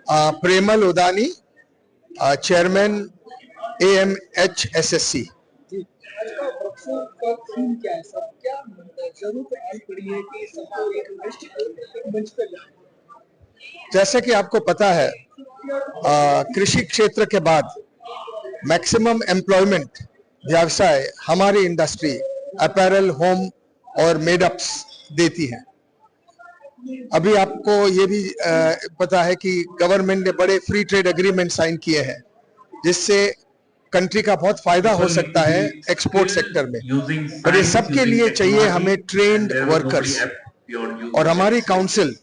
हाँ, प्रेमल उदानी, chairman AMHSSC। आज का वर्कशॉप का थीम क्या है सर? क्या जरूरत आज पड़ी है कि सबको एक दृष्टिकोण मंच पर लाएं? जैसे कि आपको पता है, कृषि क्षेत्र के बाद मैक्सिमम एम्प्लॉयमेंट व्यवसाय हमारी इंडस्ट्री अपैरल, होम और मेडअप्स देती है। अभी आपको ये भी पता है कि गवर्नमेंट ने बड़े फ्री ट्रेड एग्रीमेंट साइन किए हैं, जिससे कंट्री का बहुत फायदा हो सकता है एक्सपोर्ट सेक्टर में। पर ये सबके लिए चाहिए हमें ट्रेन्ड वर्कर्स, और हमारी काउंसिल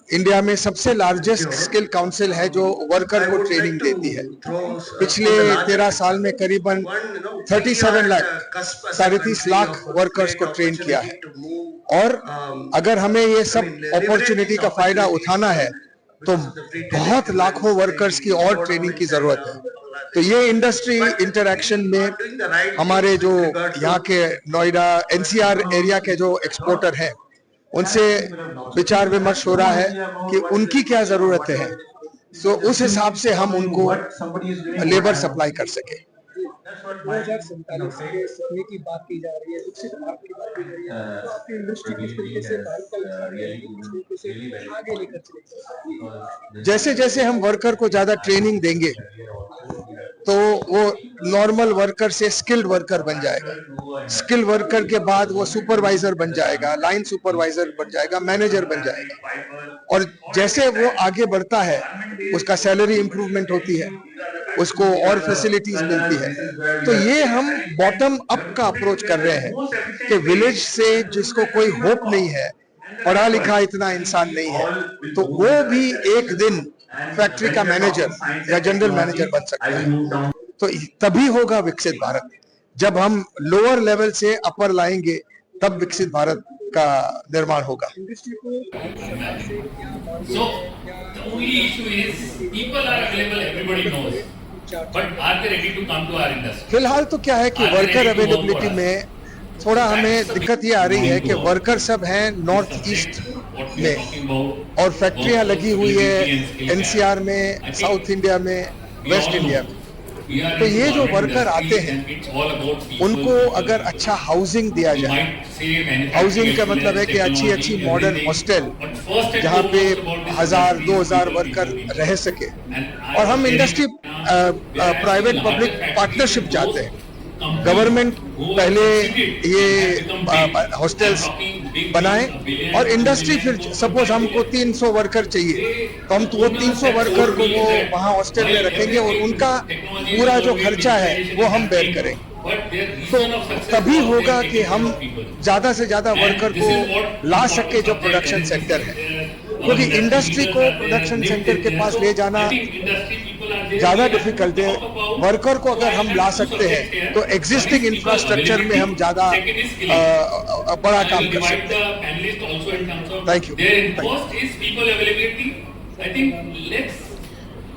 इंडिया में सबसे लार्जेस्ट स्किल काउंसिल है जो वर्कर को ट्रेनिंग देती है। पिछले 13 साल में करीबन 37 लाख 37 लाख वर्कर्स को ट्रेन किया है, और अगर हमें ये सब अपॉर्चुनिटी का फायदा उठाना है तो बहुत लाखों वर्कर्स की और ट्रेनिंग की जरूरत है। तो ये इंडस्ट्री इंटरैक्शन में हमारे जो यहाँ के नोएडा NCR एरिया के जो एक्सपोर्टर हैं, उनसे विचार विमर्श हो रहा है कि उनकी क्या जरूरतें हैं, तो उस हिसाब से हम उनको लेबर सप्लाई कर सके। 2047 के सपने की बात की जा रही है, विकसित भारत की बात की जा रही है, तो आपकी इंडस्ट्री किस तरीके से भारत का किस तरीके से आगे लेकर चलेगी? जैसे जैसे हम वर्कर को ज्यादा ट्रेनिंग देंगे तो वो नॉर्मल वर्कर से स्किल्ड वर्कर बन जाएगा। स्किल्ड वर्कर के बाद वो सुपरवाइजर बन जाएगा, लाइन सुपरवाइजर बन जाएगा, मैनेजर बन जाएगा, और जैसे वो आगे बढ़ता है उसका सैलरी इंप्रूवमेंट होती है, उसको और फैसिलिटीज मिलती है। तो ये हम बॉटम अप का अप्रोच कर रहे हैं कि विलेज से जिसको कोई होप नहीं है, पढ़ा लिखा इतना इंसान नहीं है, तो वो भी एक दिन फैक्ट्री का मैनेजर या जनरल मैनेजर बन सकता है। तो तभी होगा विकसित भारत। जब हम लोअर लेवल से अपर लाएंगे तब विकसित भारत का निर्माण होगा। So the only issue is people are available, everybody knows, but are they ready to come to our industry? फिलहाल तो क्या है कि वर्कर अवेलेबिलिटी में थोड़ा हमें दिक्कत ये आ रही है कि वर्कर सब हैं नॉर्थ ईस्ट में, और फैक्ट्रियां लगी हुई है NCR में, साउथ इंडिया में, वेस्ट इंडिया में। तो ये जो वर्कर आते हैं उनको अगर अच्छा हाउसिंग दिया जाए, हाउसिंग का मतलब है कि अच्छी अच्छी मॉडर्न हॉस्टल जहाँ पे 1000-2000 वर्कर रह सके, और हम इंडस्ट्री प्राइवेट पब्लिक पार्टनरशिप चाहते हैं। गवर्नमेंट पहले ये हॉस्टल्स बनाए और इंडस्ट्री फिर सपोज हमको 300 वर्कर चाहिए तो हम तो वो 300 वर्कर को वो वहाँ हॉस्टल में रखेंगे और उनका पूरा जो खर्चा है वो हम बेयर करेंगे। तो तभी होगा कि हम ज्यादा से ज्यादा वर्कर को ला सके जो प्रोडक्शन सेक्टर है, क्योंकि इंडस्ट्री को प्रोडक्शन सेंटर के पास ले जाना ज्यादा डिफिकल्ट है। वर्कर को अगर हम ला सकते हैं तो एग्जिस्टिंग इंफ्रास्ट्रक्चर में हम ज्यादा बड़ा काम कर सकते हैं। Thank you.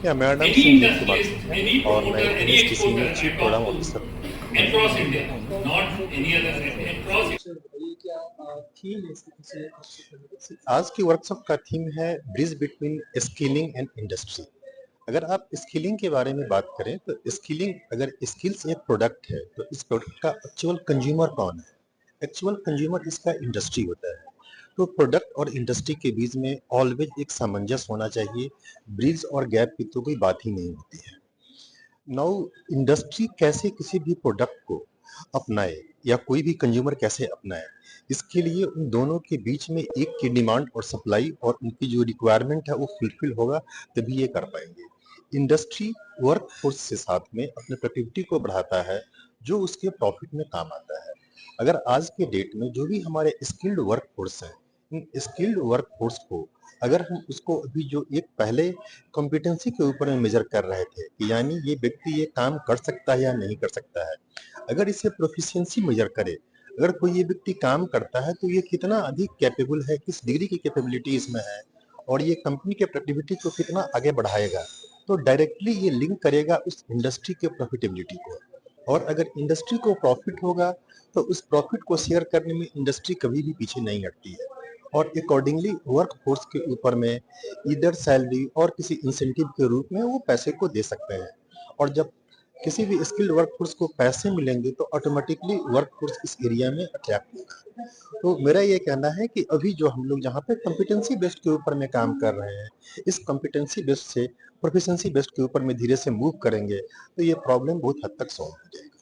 या मैडम सिंह की बात और मैं NHTC में चीफ प्रोग्राम ऑफिसर। आज की वर्कशॉप का थीम है bridge between skilling and industry. अगर आप स्किलिंग के बारे में बात करें तो स्किलिंग, अगर स्किल्स एक प्रोडक्ट है तो इस प्रोडक्ट का एक्चुअल कंज्यूमर कौन है? एक्चुअल कंज्यूमर इसका इंडस्ट्री होता है। तो प्रोडक्ट और इंडस्ट्री के बीच में ऑलवेज एक सामंजस्य होना चाहिए। ब्रिज और गैप की तो कोई बात ही नहीं होती है। नाउ इंडस्ट्री कैसे किसी भी प्रोडक्ट को अपनाए या कोई भी कंज्यूमर कैसे अपनाए, इसके लिए उन दोनों के बीच में एक की डिमांड और सप्लाई और उनकी जो रिक्वायरमेंट है वो फुलफिल होगा, तभी ये कर पाएंगे। इंडस्ट्री वर्क फोर्स के साथ में अपने प्रोडक्टिविटी को बढ़ाता है जो उसके प्रॉफिट में काम आता है। अगर आज के डेट में जो भी हमारे स्किल्ड वर्क फोर्स है, इन स्किल्ड वर्क फोर्स को अगर हम उसको अभी जो एक पहले कॉम्पिटेंसी के ऊपर में मेजर कर रहे थे कि यानी ये व्यक्ति ये काम कर सकता है या नहीं कर सकता है, अगर इसे प्रोफिशिएंसी मेजर करे, अगर कोई ये व्यक्ति काम करता है तो ये कितना अधिक कैपेबल है, किस डिग्री की कैपेबिलिटी इसमें है और ये कंपनी के प्रोडक्टिविटी को कितना आगे बढ़ाएगा, तो डायरेक्टली ये लिंक करेगा उस इंडस्ट्री के प्रॉफिटेबिलिटी को। और अगर इंडस्ट्री को प्रॉफिट होगा तो उस प्रॉफिट को शेयर करने में इंडस्ट्री कभी भी पीछे नहीं हटती है और अकॉर्डिंगली वर्क फोर्स के ऊपर में इधर सैलरी और किसी इंसेंटिव के रूप में वो पैसे को दे सकते हैं। और जब किसी भी स्किल्ड वर्क फोर्स को पैसे मिलेंगे तो ऑटोमेटिकली वर्क फोर्स इस एरिया में अट्रैक्ट होगा। तो मेरा ये कहना है कि अभी जो हम लोग जहाँ पे कॉम्पिटेंसी बेस्ड के ऊपर में काम कर रहे हैं, इस कॉम्पिटेंसी बेस्ड से प्रोफिशिएंसी बेस्ड के ऊपर में धीरे से मूव करेंगे तो ये प्रॉब्लम बहुत हद तक सॉल्व हो जाएगा।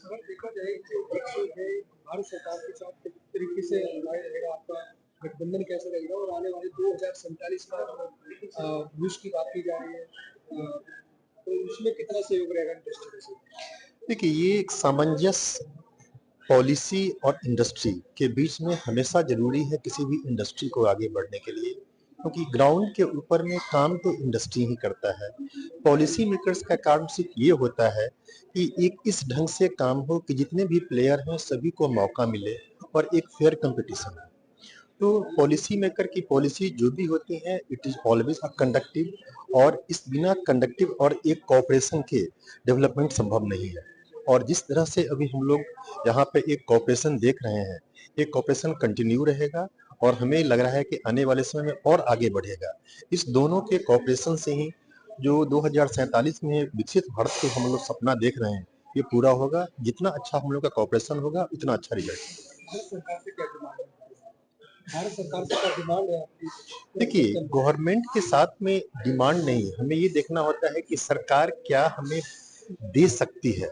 अगर देखा जाए कि इलेक्शन है भारत सरकार के साथ किस तरीके से लड़ाई रहेगा, आपका गठबंधन कैसे रहेगा, और आने वाले 2047 का भविष्य की बात की जा रही है, तो उसमें कितना सहयोग रहेगा इंडस्ट्री से? देखिए, ये एक सामंजस्य पॉलिसी और इंडस्ट्री के बीच में हमेशा जरूरी है किसी भी इंडस्ट्री को आगे बढ़ने के लिए, क्योंकि ग्राउंड के ऊपर में काम तो इंडस्ट्री ही करता है। पॉलिसी मेकर्स का काम सिर्फ ये होता है कि एक इस ढंग से काम हो कि जितने भी प्लेयर हैं सभी को मौका मिले और एक फेयर कंपटीशन हो। तो पॉलिसी मेकर की पॉलिसी जो भी होती है it is always a conductive, और इस बिना कंडक्टिव और एक कोऑपरेशन के डेवलपमेंट संभव नहीं है। और जिस तरह से अभी हम लोग यहाँ पे एक कोऑपरेशन देख रहे हैं, एक कोऑपरेशन कंटिन्यू रहेगा और हमें लग रहा है कि आने वाले समय में और आगे बढ़ेगा। इस दोनों के कोऑपरेशन से ही जो 2047 में विकसित भारत को हम लोग सपना देख रहे हैं ये पूरा होगा। जितना अच्छा हम लोग का कोऑपरेशन होगा उतना अच्छा रिजल्ट। भारत सरकार से क्या डिमांड है? भारत सरकार से क्या डिमांड है आपकी? देखिए, गवर्नमेंट के साथ में डिमांड नहीं, हमें ये देखना होता है कि सरकार क्या हमें दे सकती है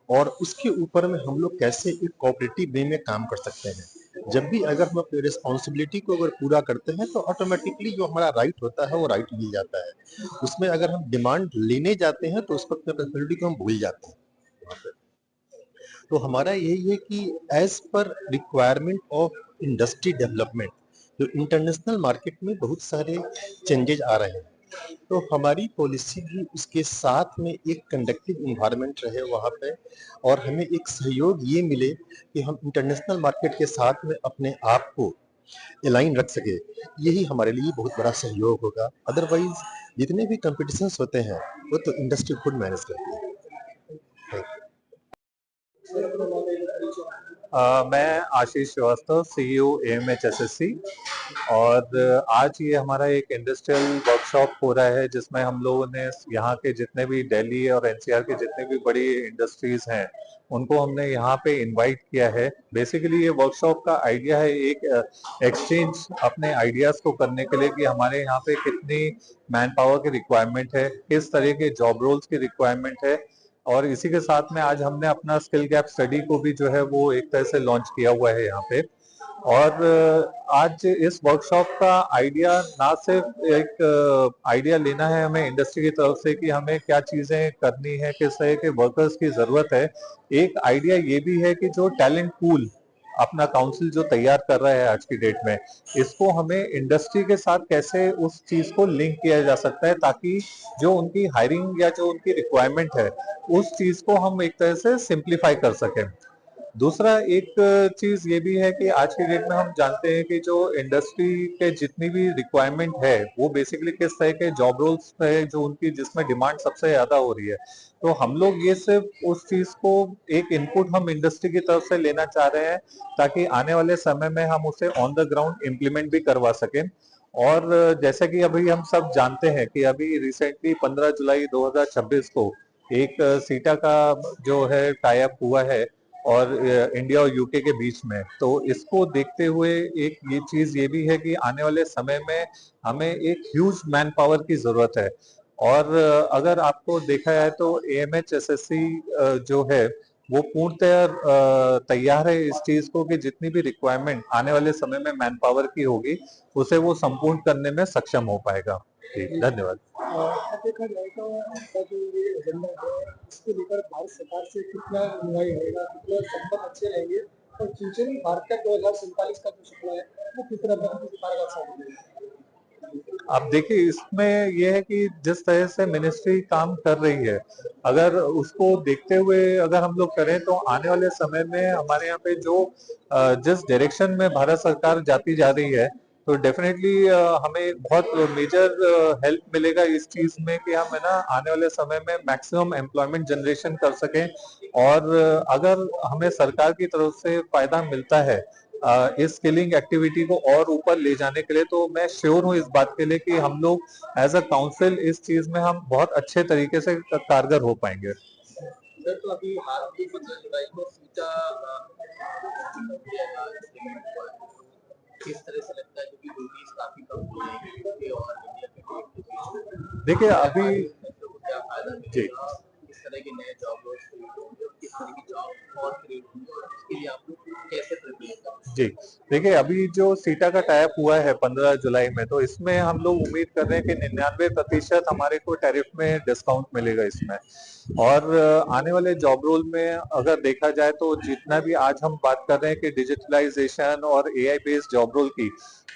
और उसके ऊपर में हम लोग कैसे एक कोऑपरेटिव वे में काम कर सकते हैं। जब भी अगर हम अपनी रिस्पॉन्सिबिलिटी को अगर पूरा करते हैं तो ऑटोमेटिकली जो हमारा राइट होता है वो राइट मिल जाता है। उसमें अगर हम डिमांड लेने जाते हैं तो उस वक्त रिस्पॉन्सिबिलिटी को हम भूल जाते हैं। तो हमारा यही है कि as per requirement of industry development, जो इंटरनेशनल मार्केट में बहुत सारे चेंजेज आ रहे हैं, तो हमारी पॉलिसी भी उसके साथ में एक कंडक्टिव इन्वायरमेंट रहे वहाँ पे, और हमें एक सहयोग ये मिले कि हम इंटरनेशनल मार्केट के साथ में अपने आप को अलाइन रख सके। यही हमारे लिए बहुत बड़ा सहयोग होगा। अदरवाइज जितने भी कॉम्पिटिशन्स होते हैं वो तो इंडस्ट्री खुद मैनेज करती है। मैं आशीष श्रीवास्तव, सीईओ AMHSSC, और आज ये हमारा एक इंडस्ट्रियल वर्कशॉप हो रहा है जिसमें हम लोगों ने यहाँ के जितने भी दिल्ली और NCR के जितने भी बड़ी इंडस्ट्रीज हैं उनको हमने यहाँ पे इनवाइट किया है। बेसिकली ये वर्कशॉप का आइडिया है एक एक्सचेंज अपने आइडियाज को करने के लिए कि हमारे यहाँ पे कितनी मैन पावर की रिक्वायरमेंट है, किस तरह के जॉब रोल्स की रिक्वायरमेंट है, और इसी के साथ में आज हमने अपना स्किल गैप स्टडी को भी जो है वो एक तरह से लॉन्च किया हुआ है यहाँ पे। और आज इस वर्कशॉप का आइडिया ना सिर्फ एक आइडिया लेना है हमें इंडस्ट्री की तरफ से कि हमें क्या चीजें करनी है, किस तरह के वर्कर्स की जरूरत है, एक आइडिया ये भी है कि जो टैलेंट पूल अपना काउंसिल जो तैयार कर रहा है आज की डेट में, इसको हमें इंडस्ट्री के साथ कैसे उस चीज को लिंक किया जा सकता है ताकि जो उनकी हायरिंग या जो उनकी रिक्वायरमेंट है उस चीज को हम एक तरह से सिंप्लीफाई कर सकें। दूसरा एक चीज ये भी है कि आज की डेट में हम जानते हैं कि जो इंडस्ट्री के जितनी भी रिक्वायरमेंट है वो बेसिकली किस तरह के जॉब रोल्स है जो उनकी जिसमें डिमांड सबसे ज्यादा हो रही है। तो हम लोग ये सिर्फ उस चीज को एक इनपुट हम इंडस्ट्री की तरफ से लेना चाह रहे हैं ताकि आने वाले समय में हम उसे ऑन द ग्राउंड इम्प्लीमेंट भी करवा सकें। और जैसा कि अभी हम सब जानते हैं कि अभी रिसेंटली 15 जुलाई 2026 को एक सीटा का जो है टाई अप हुआ है और इंडिया और यूके के बीच में, तो इसको देखते हुए एक ये चीज ये भी है कि आने वाले समय में हमें एक ह्यूज मैन पावर की जरूरत है। और अगर आपको देखा जाए तो AMHSSC जो है वो पूर्णतः तैयार है इस चीज को कि जितनी भी रिक्वायरमेंट आने वाले समय में मैन पावर की होगी उसे वो संपूर्ण करने में सक्षम हो पाएगा। ठीक, धन्यवाद। देखा जाए तो आपका जो ये एजेंडा है इसको लेकर भारत सरकार से कितना न्याय रहेगा, कितना संबंध अच्छे रहेंगे, और फ्यूचर में भारत का 2047 का जो सपना है वो किस तरह आप देखिए, इसमें यह है कि जिस तरह से मिनिस्ट्री काम कर रही है अगर उसको देखते हुए अगर हम लोग करें तो आने वाले समय में हमारे यहाँ पे जो जिस डायरेक्शन में भारत सरकार जाती जा रही है तो डेफिनेटली हमें बहुत मेजर हेल्प मिलेगा इस चीज में कि हम है ना आने वाले समय में मैक्सिमम एम्प्लॉयमेंट जनरेशन कर सकें। और अगर हमें सरकार की तरफ से फायदा मिलता है इस स्किलिंग एक्टिविटी को और ऊपर ले जाने के लिए, तो मैं श्योर हूँ इस बात के लिए कि हम लोग एज अ काउंसिल इस चीज में हम बहुत अच्छे तरीके से कारगर हो पाएंगे। सर, तो अभी हाल ही 15 जुलाई को सीटा किस तरह से लगता है, क्योंकि ड्यूटीज काफी कम हो जाएंगी यूके और इंडिया के बीच में, देखिए अभी बच्चों को क्या फायदा मिलेगा, किस तरह के नए जॉब रोल्स क्रिएट होंगे और किस तरह की जॉब और क्रिएट होंगे, और इसके लिए आप लोग कैसे प्रिपेयर करेंगे? जी, देखिए अभी जो सीटा का टाइप हुआ है 15 जुलाई में, तो इसमें हम लोग उम्मीद कर रहे हैं कि 99% हमारे को टैरिफ में डिस्काउंट मिलेगा इसमें। और आने वाले जॉब रोल में अगर देखा जाए तो जितना भी आज हम बात कर रहे हैं कि डिजिटलाइजेशन और एआई बेस्ड जॉब रोल की,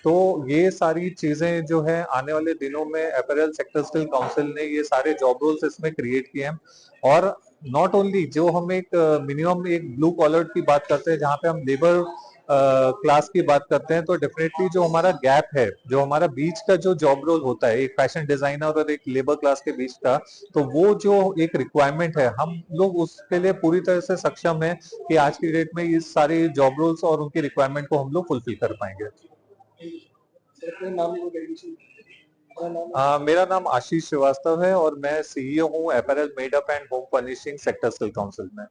तो ये सारी चीजें जो है आने वाले दिनों में अपैरल सेक्टर स्किल काउंसिल ने ये सारे जॉब रोल्स इसमें क्रिएट किए हैं। और नॉट ओनली जो हम एक मिनिमम एक ब्लू कॉलर की बात करते हैं जहाँ पे हम लेबर क्लास की बात करते हैं, तो डेफिनेटली जो हमारा गैप है, जो हमारा बीच का जो जॉब रोल होता है एक फैशन डिजाइनर और एक लेबर क्लास के बीच का, तो वो जो एक रिक्वायरमेंट है हम लोग उसके लिए पूरी तरह से सक्षम है कि आज की डेट में इस सारे जॉब रोल्स और उनकी रिक्वायरमेंट को हम लोग फुलफिल कर पाएंगे। सर, अपने नाम को डेडिकेशन, अपना नाम। मेरा नाम आशीष श्रीवास्तव है और मैं सीईओ हूँ apparel made up and home furnishing sector skill council में।